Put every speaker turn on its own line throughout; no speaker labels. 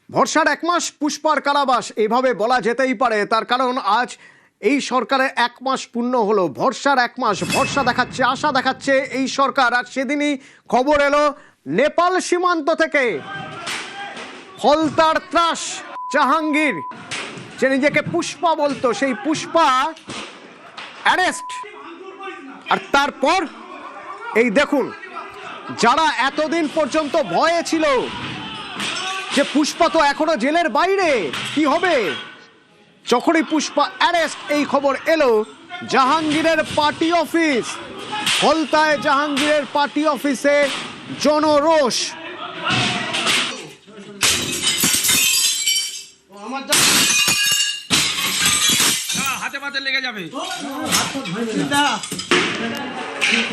ভরসার এক মাস পুষ্পার কারাবাস এভাবে বলা যেতেই পারে। তার কারণ আজ এই সরকারের এক মাস পূর্ণ হলো। ভরসার এক মাস, ভরসা দেখাচ্ছে, আশা দেখাচ্ছে এই সরকার। আর সেদিনই খবর এলো নেপাল সীমান্ত থেকে ফলতার ত্রাস জাহাঙ্গীর, যে নিজেকে পুষ্পা বলতো, সেই পুষ্পা অ্যারেস্ট। আর তারপর এই দেখুন, যারা এতদিন পর্যন্ত ভয়ে ছিল যে পুষ্পা তো এখনো জেলের বাইরে, কি হবে, যখনই পুষ্পা অ্যারেস্ট এই খবর এলো, জাহাঙ্গীরের পার্টি অফিস, ফলতায় জাহাঙ্গীরের পার্টি অফিসে জনরোষ।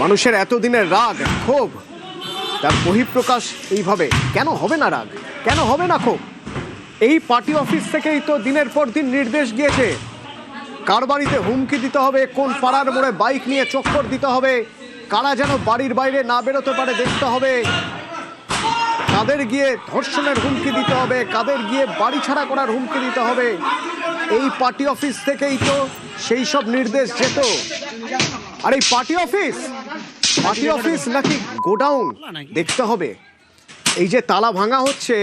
মানুষের এতদিনের রাগ, ক্ষোভ, তার বহিঃপ্রকাশ এইভাবে। কেন হবে না রাগ, কেন হবে না ক্ষোভ? এই পার্টি অফিস থেকেই তো দিনের পর দিন নির্দেশ গিয়েছে কার বাড়িতে হুমকি দিতে হবে, কোন পাড়ার মোড়ে বাইক নিয়ে চক্কর দিতে হবে, কারা যেন বাড়ির বাইরে না বেরোতে পারে দেখতে হবে, কাদের গিয়ে ধর্ষণের হুমকি দিতে হবে, কাদের গিয়ে বাড়ি ছাড়া করার হুমকি দিতে হবে। এই পার্টি অফিস থেকেই তো সেই সব নির্দেশ যেত। আর এই পার্টি অফিস নাকি গোডাউন দেখতে হবে। এই যে তালা ভাঙা হচ্ছে,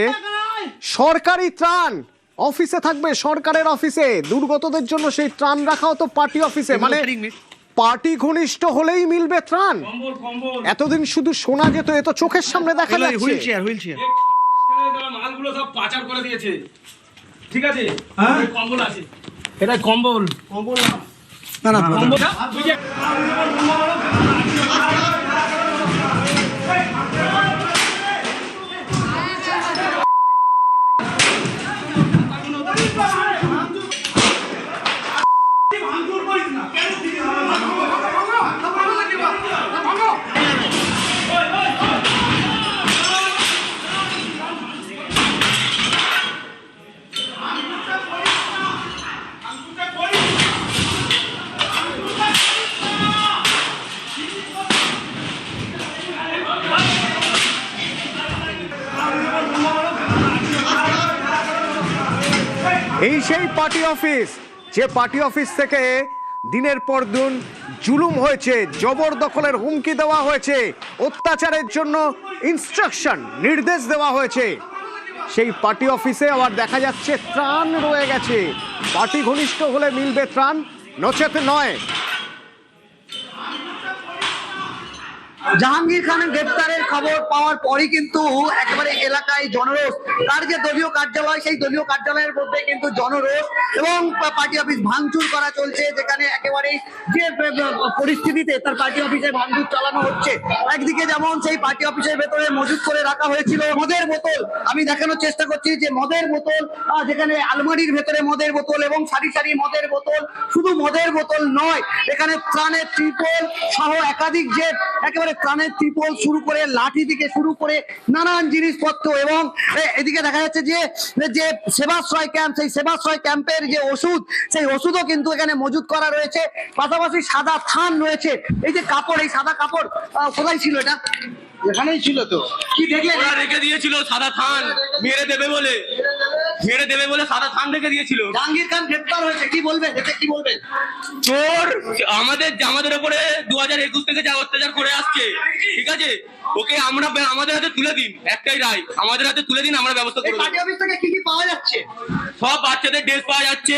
সরকারি ত্রাণ অফিসে থাকবে, সরকারের অফিসে। দুর্গতদের জন্য সেই ত্রাণ রাখাও তো পার্টি অফিসে, মানে পার্টি ঘনিষ্ঠ হলেই মিলবে ত্রাণ। এতদিন শুধু শোনা যেত, এ তো চোখের সামনে দেখা যাচ্ছে।
হুইলচেয়ার মালগুলো সব পাচার করে দিয়েছে। ঠিক আছে, কম্বল আছে, এটা কম্বল না না কম্বল।
এই সেই পার্টি অফিস, যে পার্টি অফিস থেকে দিনের পর দিন জুলুম হয়েছে, জবরদখলের হুমকি দেওয়া হয়েছে, অত্যাচারের জন্য ইনস্ট্রাকশন, নির্দেশ দেওয়া হয়েছে। সেই পার্টি অফিসে আবার দেখা যাচ্ছে ত্রাণ রয়ে গেছে। পার্টি ঘনিষ্ঠ হলে মিলবে ত্রাণ, নচেত নয়।
জাহাঙ্গীর খানের গ্রেপ্তারের খবর পাওয়ার পরই কিন্তু একেবারে এলাকায় জনরোষ। তার যে দলীয় কার্যালয়, সেই দলীয় কার্যালয়ের মধ্যে কিন্তু জনরোষ এবং পার্টি অফিস ভাঙচুর করা চলছে, যেখানে একেবারে যে পরিস্থিতিতে তার পার্টি অফিসে ভাঙচুর চালানো হচ্ছে। একদিকে যেমন সেই পার্টি অফিসের ভেতরে মজুত করে রাখা হয়েছিল মদের বোতল, আমি দেখানোর চেষ্টা করছি যে মদের বোতল, যেখানে আলমারির ভেতরে মদের বোতল এবং সারি সারি মদের বোতল। শুধু মদের বোতল নয়, এখানে ত্রাণের ত্রিপল সহ একাধিক যে একেবারে ত্রাণের ত্রিপল শুরু করে লাঠি থেকে শুরু করে নানান জিনিসপত্র। এবং এদিকে দেখা যাচ্ছে যে যে সেবাশ্রয় ক্যাম্প, সেই সেবাশ্রয় ক্যাম্পের যে ওষুধ, সেই ওষুধও কিন্তু এখানে মজুত করা রয়েছে। পাশাপাশি সাদা থান রয়েছে। এই যে কাপড়, এই সাদা কাপড় কোথায় ছিল? এটা এখানেই ছিল। তো কি দেখলেন?
ওরা রেখে দিয়েছিল সাদা থান, মেরে দেবে বলে সাদা থান রেখে দিয়েছিল।
জাহাঙ্গীর খান গ্রেপ্তার হয়েছে, কি বলবেন এতে, কি বলবেন?
চোর আমাদের উপরে 2021 থেকে যা অত্যাচার করে আসছে, ঠিক আছে, ওকে আমরা আমাদের হাতে তুলে দিন, একটাই রায়, আমাদের হাতে তুলে দিন, আমরা ব্যবস্থা করব।
পার্টি অফিস থেকে কি কি পাওয়া যাচ্ছে?
সব বাচ্চাদের ড্রেস পাওয়া যাচ্ছে,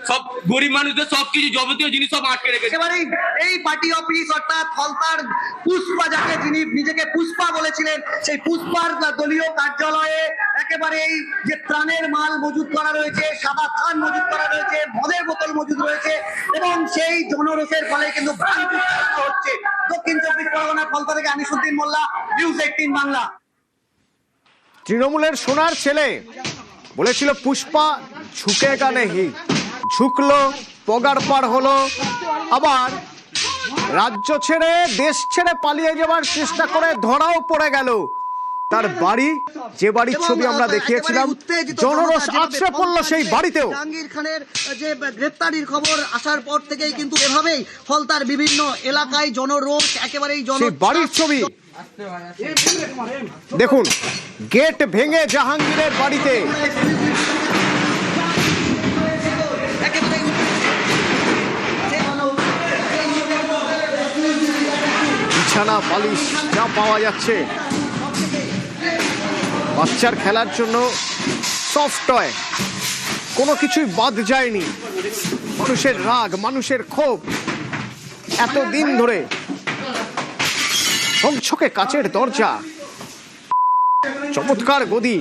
সব গরিব মানুষদের সবকিছু যাবতীয় জিনিস সব আটকে রেখেছে।
একেবারে এই পার্টি অফিস, অর্থাৎ ফলতার পুষ্পা, যাকে যিনি নিজেকে পুষ্পা বলেছিলেন, সেই পুষ্পার দলীয় কার্যালয়ে একেবারে এই যে ত্রাণের মাল মজুত করা রয়েছে, সাদা থান মজুত করা রয়েছে, মদের বোতল মজুত রয়েছে এবং সেই জনরোষের ফলে কিন্তু ভাঙচুর চালানো হচ্ছে। দক্ষিণ 24 পরগনা, ফলতা থেকে আনিসুদ্দিন মোল্লা, নিউজ 18 বাংলা।
তৃণমূলের সোনার ছেলে বলেছিল পুষ্পা ঝুঁকেগা নেহি, ঝুঁকলো, পগার পার হলো, আবার রাজ্য ছেড়ে দেশ ছেড়ে পালিয়ে যাওয়ার চেষ্টা করে ধরাও পড়ে গেল। তার বাড়ি, যে বাড়ির ছবি আমরা দেখিয়েছিলাম, জনরোষ আছড়ে পড়লো সেই বাড়িতেও।
জাহাঙ্গীর খানের যে গ্রেপ্তারির খবর আসার পর থেকেই কিন্তু এভাবেই ফলতার বিভিন্ন এলাকায় জনরোষ, একেবারেই
সেই বাড়ির ছবি দেখুন, গেট ভেঙে জাহাঙ্গীরের বাড়িতে বিছানা, বালিশ যা পাওয়া যাচ্ছে, বাচ্চার খেলার জন্য সফট টয়, কোনো কিছুই বাদ যায়নি। মানুষের রাগ, মানুষের ক্ষোভ, এতদিন ধরে ঝকঝকে কাচের দরজা, চমৎকার গদি,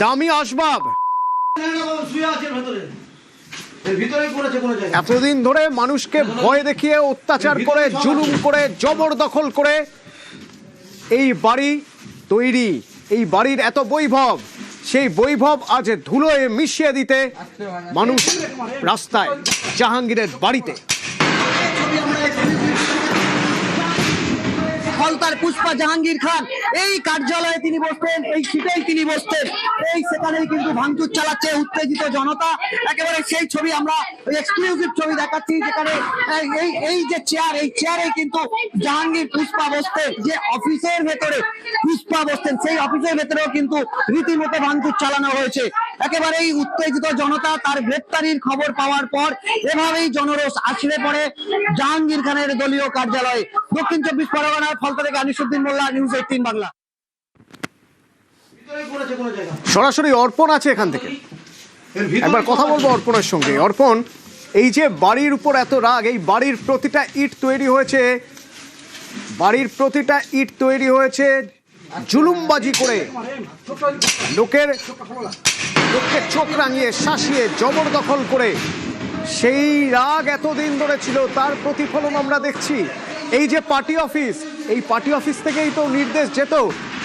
দামি আসবাব, এতদিন ধরে মানুষকে ভয় দেখিয়ে, অত্যাচার করে, জুলুম করে, জবরদখল করে এই বাড়ি তৈরি, এই বাড়ির এত বৈভব, সেই বৈভব আজ ধুলোয় মিশিয়ে দিতে মানুষ রাস্তায় জাহাঙ্গীরের বাড়িতে।
ফলতার পুষ্পা জাহাঙ্গীর খান এই কার্যালয়ে তিনি বসতেন, এই সিটেই তিনি বসতেন, এই সেখানেই কিন্তু ভাঙচুর চালাচ্ছে উত্তেজিত জনতা। একেবারে সেই ছবি আমরা এক্সক্লুসিভ ছবি দেখাচ্ছি, যেখানে এই যে চেয়ার, এই চেয়ারে কিন্তু জাহাঙ্গীর পুষ্পা বসতেন, যে অফিসের ভেতরে পুষ্পা বসতেন, সেই অফিসের ভেতরেও কিন্তু রীতিমতো ভাঙচুর চালানো হয়েছে। একেবারেই উত্তেজিত জনতা, তার গ্রেপ্তারির খবর পাওয়ার পর এভাবেই জনরোষ আছড়ে পড়ে জাহাঙ্গীর খানের দলীয় কার্যালয়ে। দক্ষিণ 24 পরগনার ফলতা থেকে আনিসুদ্দিন মোল্লা, নিউজ 18 বাংলা।
সরাসরি অর্পণ আছে এখান থেকে, একবার কথা বলবো অর্পণের সঙ্গে। অর্পণ, এই যে বাড়ির উপর এত রাগ, এই বাড়ির প্রতিটা ইট তৈরি হয়েছে, বাড়ির প্রতিটা ইট তৈরি হয়েছে জুলুমবাজি করে, লোকের চোখ রাঙিয়ে, শাসিয়ে, জবরদখল করে। সেই রাগ এতদিন ধরে ছিল, তার প্রতিফলন আমরা দেখছি। এই যে পার্টি অফিস, এই পার্টি অফিস থেকেই তো নির্দেশ যেত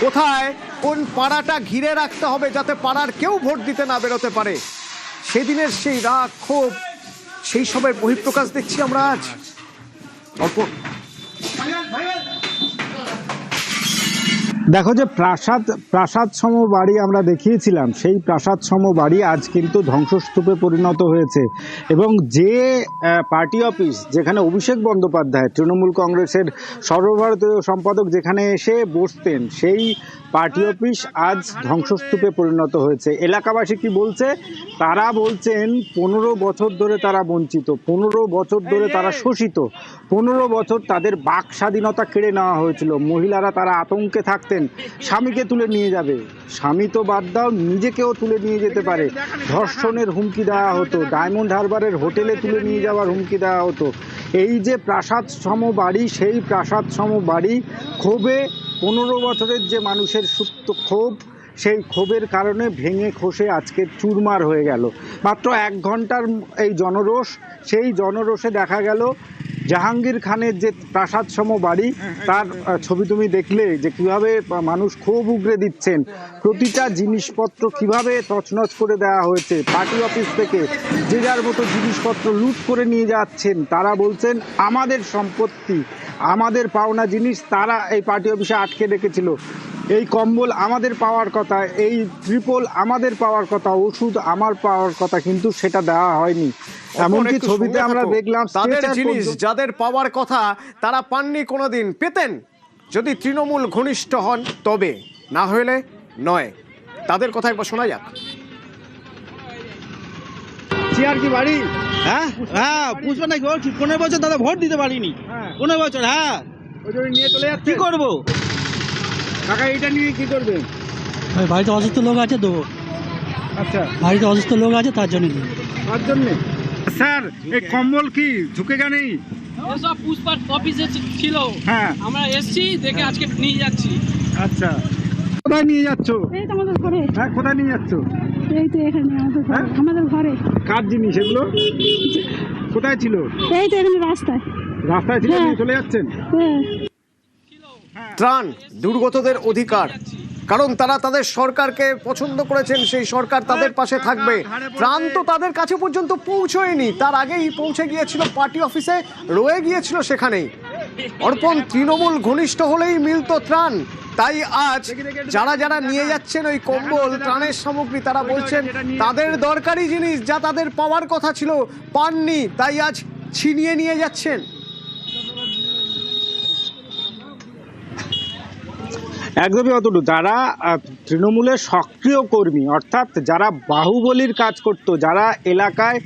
কোথায় কোন পাড়াটা ঘিরে রাখতে হবে যাতে পাড়ার কেউ ভোট দিতে না বেরোতে পারে। সেদিনের সেই রাগ, ক্ষোভ, সেই সবের বহিঃপ্রকাশ দেখছি আমরা আজ। অর্পণ,
দেখো যে প্রাসাদ সম বাড়ি আমরা দেখিয়েছিলাম, সেই প্রাসাদ সম বাড়ি আজ কিন্তু ধ্বংসস্তূপে পরিণত হয়েছে। এবং যে পার্টি অফিস, যেখানে অভিষেক বন্দ্যোপাধ্যায় তৃণমূল কংগ্রেসের সর্বভারতীয় সম্পাদক যেখানে এসে বসতেন, সেই পার্টি অফিস আজ ধ্বংসস্তূপে পরিণত হয়েছে। এলাকাবাসী কি বলছে? তারা বলছেন 15 বছর ধরে তারা বঞ্চিত, 15 বছর ধরে তারা শোষিত, 15 বছর তাদের বাক স্বাধীনতা কেড়ে নেওয়া হয়েছিল। মহিলারা তারা আতঙ্কে থাকতেন স্বামীকে তুলে নিয়ে যাবে, স্বামী তো বাদ দাও, নিজেকেও তুলে নিয়ে যেতে পারে। ধর্ষণের হুমকি দেওয়া হতো, ডায়মন্ড হারবারের হোটেলে তুলে নিয়ে যাওয়ার হুমকি দেওয়া হতো। এই যে প্রাসাদ সম বাড়ি, সেই প্রাসাদ সম বাড়ি ক্ষোভে 15 বছরের যে মানুষের সুপ্ত ক্ষোভ, সেই ক্ষোভের কারণে ভেঙে খসে আজকে চুরমার হয়ে গেল। মাত্র 1 ঘন্টার এই জনরোষ, সেই জনরোষে দেখা গেল জাহাঙ্গীর খানের যে প্রাসাদ সম বাড়ি, তার ছবি তুমি দেখলে যে কিভাবে মানুষ ক্ষোভ উগরে দিচ্ছেন, প্রতিটা জিনিসপত্র কিভাবে তছনছ করে দেওয়া হয়েছে। পার্টি অফিস থেকে যে যার মতো জিনিসপত্র লুট করে নিয়ে যাচ্ছেন। তারা বলছেন আমাদের সম্পত্তি, আমাদের পাওনা জিনিস তারা এই পার্টি অফিসে আটকে রেখেছিল। এই কম্বল আমাদের পাওয়ার কথা, এই ত্রিপল আমাদের পাওয়ার কথা, ওষুধ আমার পাওয়ার কথা, কিন্তু সেটা দেওয়া হয়নি। এমনকি ছবিতে আমরা দেখলাম
তাদের জিনিস যাদের পাওয়ার কথা তারা পাননি, কোনোদিন পেতেন যদি তৃণমূল ঘনিষ্ঠ হন, তবে না হলে নয়। তাদের কথা একবার শোনা যাক।
চেয়ার কি বাড়ি? হ্যাঁ হ্যাঁ, বুঝবে নাকি? ও 15 বছর দাদা ভোট দিতে পারিনি, 15 বছর। হ্যাঁ,
ওই জন্য নিয়ে চলে যাচ্ছে।
কি করবো
কাকা, এটা নিয়ে কি করবে?
বাড়িতে অসুস্থ লোক আছে, দেবো।
আচ্ছা,
বাড়িতে অসুস্থ লোক আছে, তার জন্য দেবো।
তার জন্যে। স্যার, এই কম্বল কি ঝুঁকে নেই?
এসব পুষ্পার অফিসে ছিল,
হ্যাঁ,
আমরা এসছি দেখে আজকে নিয়ে যাচ্ছি।
আচ্ছা, কোথায় নিয়ে যাচ্ছ?
এই তো আমাদের ঘরে।
হ্যাঁ, কোথায় নিয়ে যাচ্ছ?
এই তো এখানে আমাদের ঘরে।
হ্যাঁ?
আমাদের ঘরে।
কার জিনিস এগুলো? কোথায় ছিল?
এই তো এখানে রাস্তায়।
রাস্তায় ছিল,
হ্যাঁ।
নিয়ে চলে যাচ্ছেন?
হ্যাঁ।
ত্রাণ দুর্গতদের অধিকার, কারণ তারা তাদের সরকারকে পছন্দ করেছেন, সেই সরকার তাদের পাশে থাকবে। ত্রাণ তো তাদের কাছে পর্যন্ত পৌঁছয়নি, তার আগেই পৌঁছে গিয়েছিল পার্টি অফিসে, রয়ে গিয়েছিল সেখানেই। অর্পণ তৃণমূল ঘনিষ্ঠ হলেই মিলতো ত্রাণ, তাই আজ যারা যারা নিয়ে যাচ্ছেন ওই কম্বল ত্রাণের সামগ্রী, তারা বলছেন তাদের দরকারি জিনিস যা তাদের পাওয়ার কথা ছিল পাননি, তাই আজ ছিনিয়ে নিয়ে যাচ্ছেন।
একদমই অতটুকু। যারা তৃণমূলের সক্রিয় কর্মী, অর্থাৎ যারা বাহুবলীর কাজ করত, যারা এলাকায়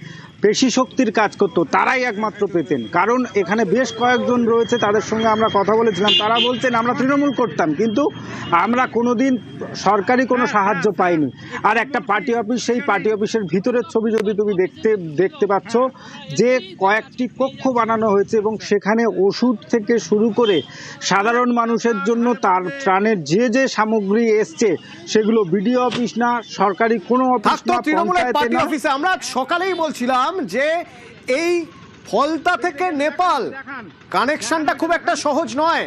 পেশি শক্তির কাজ করত, তারাই একমাত্র পেতেন। কারণ এখানে বেশ কয়েকজন রয়েছে, তাদের সঙ্গে আমরা কথা বলেছিলাম, তারা বলছেন আমরা তৃণমূল করতাম কিন্তু আমরা কোনোদিন সরকারি কোনো সাহায্য পাইনি। আর একটা পার্টি অফিস, সেই পার্টি অফিসের ভিতরের ছবি যদি তুমি দেখতে পাচ্ছ যে কয়েকটি কক্ষ বানানো হয়েছে এবং সেখানে ওষুধ থেকে শুরু করে সাধারণ মানুষের জন্য তার ত্রাণের যে যে সামগ্রী এসছে সেগুলো বিডিও অফিস না, সরকারি কোনো অফিস না,
তৃণমূলের
পঞ্চায়েতে
পার্টি
না।
অফিসে আমরা সকালেই বলছিলাম যে এই ফলতা থেকে নেপাল কানেকশনটা খুব একটা সহজ নয়।